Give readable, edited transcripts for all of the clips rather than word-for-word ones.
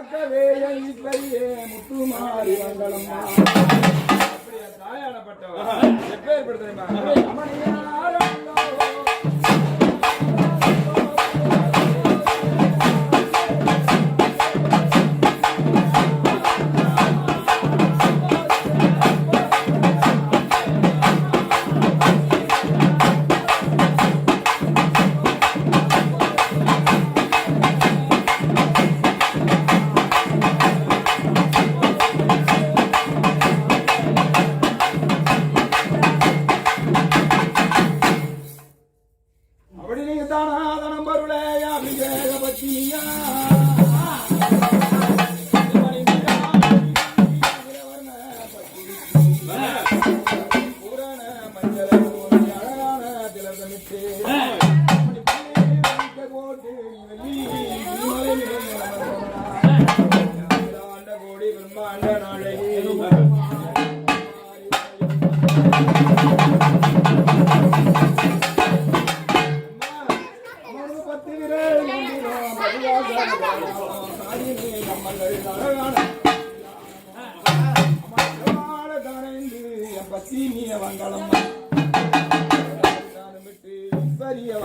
காக்கவே ஈஸ்வரியே முத்துமாரி மங்களம்மா. அப்படியே தாயானப்பட்டவன் எப்பேற்படுத்த தெரியுமா?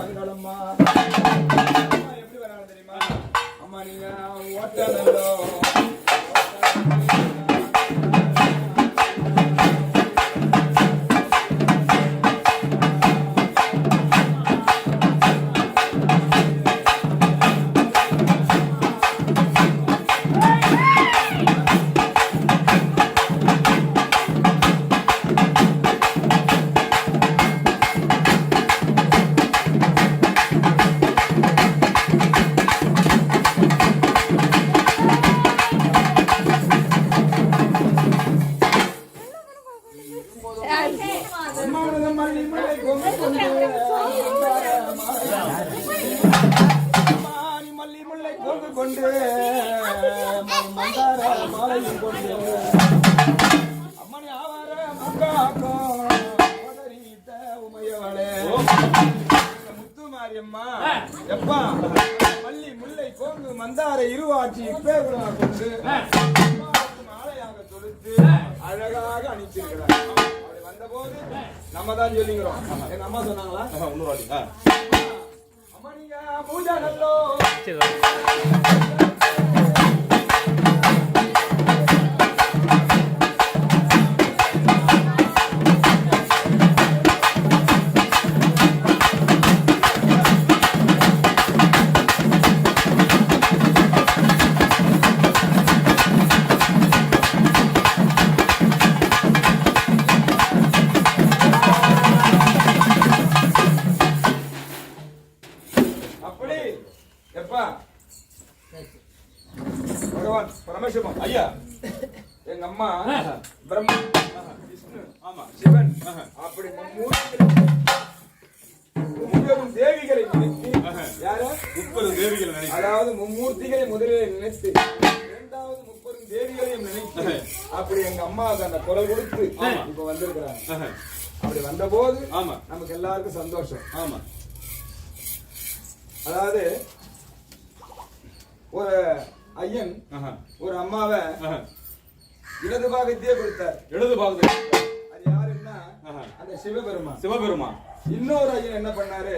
வங்களம்மா எப்படி வராங்க தெரியுமா? அம்மா நீங்க ஓட்டனோ முத்துமாரியம்மா எப்பா மல்லி முல்லை கோங்கு மந்தார இருவாட்சி பேர் கொண்டு மாலையாக தொடுத்து அழகாக அனுப்பிச்சிருக்கிறார். அப்படி வந்த போது நம்ம தான் சொல்லிக்கிறோம். எங்க அம்மா சொன்னாங்களா? அம்மா நீங்க பூஜா நல்லோ பரமசிவம் ஐயா எங்க அம்மா பிரம்மா விஷ்ணு ஆமா சிவன் அப்படி முப்பெரும் தேவிகளை நினைத்து யார முப்பெரும் தேவிகளை நினைத்து அதாவது மும்மூர்த்திகளை முதலில் நினைத்து இரண்டாவது முப்பெரும் தேவிகளையும் நினைத்து அப்படி எங்க அம்மாவுக்கு அந்த குரல் கொடுத்து இப்ப வந்திருக்கிறாங்க. அப்படி வந்த போது ஆமா நமக்கு எல்லாருக்கும் சந்தோஷம். ஆமா அதாவது ஒரு ஐயன் ஒரு அம்மாவை இடது பாகத்தையே கொடுத்தார். இடது பாகத்தை அது யாருன்னா அந்த சிவபெருமான். இன்னொரு ஐயன் என்ன பண்ணாரு?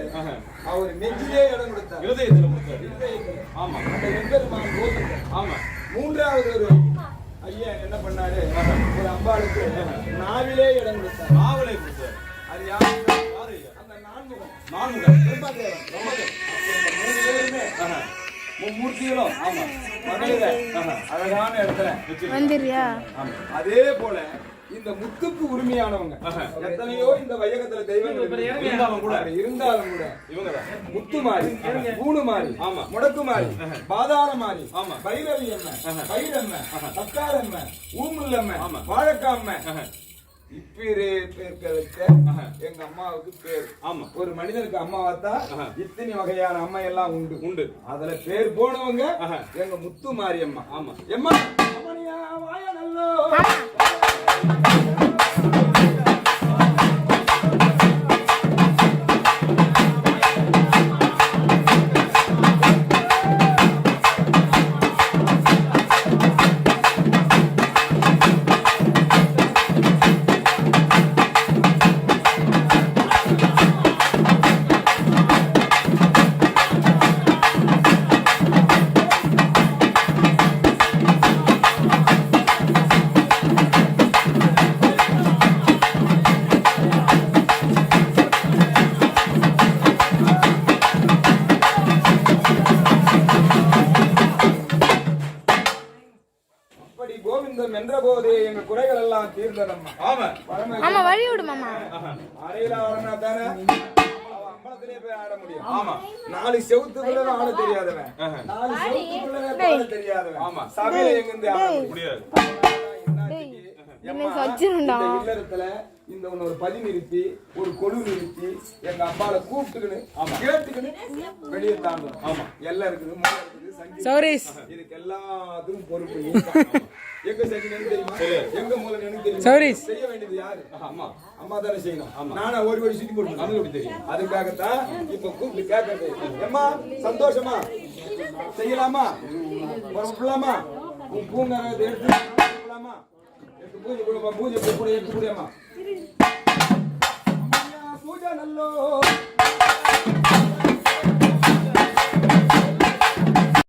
அவர் நெஞ்சிலே இடம் கொடுத்தார். இருதயத்துல கொடுத்தார். ஆமா அந்த எம்பெருமான் கோவிந்தன். ஆமா மூன்றாவது ஒரு ஐயன் என்ன பண்ணாரு? ஒரு அம்பாளுக்கு நாவிலே இடம் கொடுத்தார். நாவிலே கொடுத்தார். அது யாரு? அந்த நான்முகன் மூணு பேருமே மூர்த்திகளும் அழகான இடத்துல வந்துறியா? அதே போல இந்த முத்துக்கு உரிமையானவங்க எத்தனையோ இந்த வையகத்துல தெய்வங்கள் இருந்தாலும் கூட இவங்க முத்துமாரி, பூணுமாரி, முடக்குமாரி, பாதாளமாரி, பைரவி அம்ம, பைரம்ம, சக்காரம்ம, ஊமுல்லம்ம, வாழக்காம்ம இப்பேரே எங்க அம்மாவுக்கு பேர். ஆமா ஒரு மனிதனுக்கு அம்மாவாத்தா இத்தனை வகையான அம்மா எல்லாம் உண்டு. அதுல பேர் போனவங்க எங்க முத்துமாரியம்மா. ஆமா எம்மா அம்மனியா வாய நல்லோ வைகுந்தம் என்ற போது எங்க குறைகள் எல்லாம் தீர்ந்ததம்மா. ஆமா வழி விடு மாமா. அறையில வரனா தானே அம்பலத்திலே போய் ஆட முடியும். ஆமா 4 செவுத்துக்குள்ள ஆட தெரியாதவன் 4 செவுத்துக்குள்ள ஆட தெரியாதவன் ஆமா சபையில எங்க ஆட முடியாது. இல்லறத்துல இந்த ஒரு பதி நிறுத்தி ஒரு கொழு நிறுத்தி எங்க அப்பால கூப்பிட்டுக்கின்னு கேட்டுக்கின்னு வெளியே தாண்டணும். ஆமா எல்லாம் இருக்குது மூளை இருக்குது சங்கீதம் இதுக்கு எல்லாத்துக்கும் பொறுப்பு எங்க சங்கீதம் தெரியுமா எங்க மூளை எனக்கு தெரியும். செய்ய வேண்டியது யாரு? அம்மா. அம்மா தானே செய்யணும். நானா ஓடி சுத்தி போட்டு அது எப்படி தெரியும்? அதுக்காகத்தான் இப்ப கூப்பிட்டு கேட்கறது. அம்மா சந்தோஷமா செய்யலாமா புறப்படலாமா உன் பூங்கரத்தை எடுத்துலாமா பூஜை பூஜை எடுத்து கூடியம்மா பூஜை நல்லோ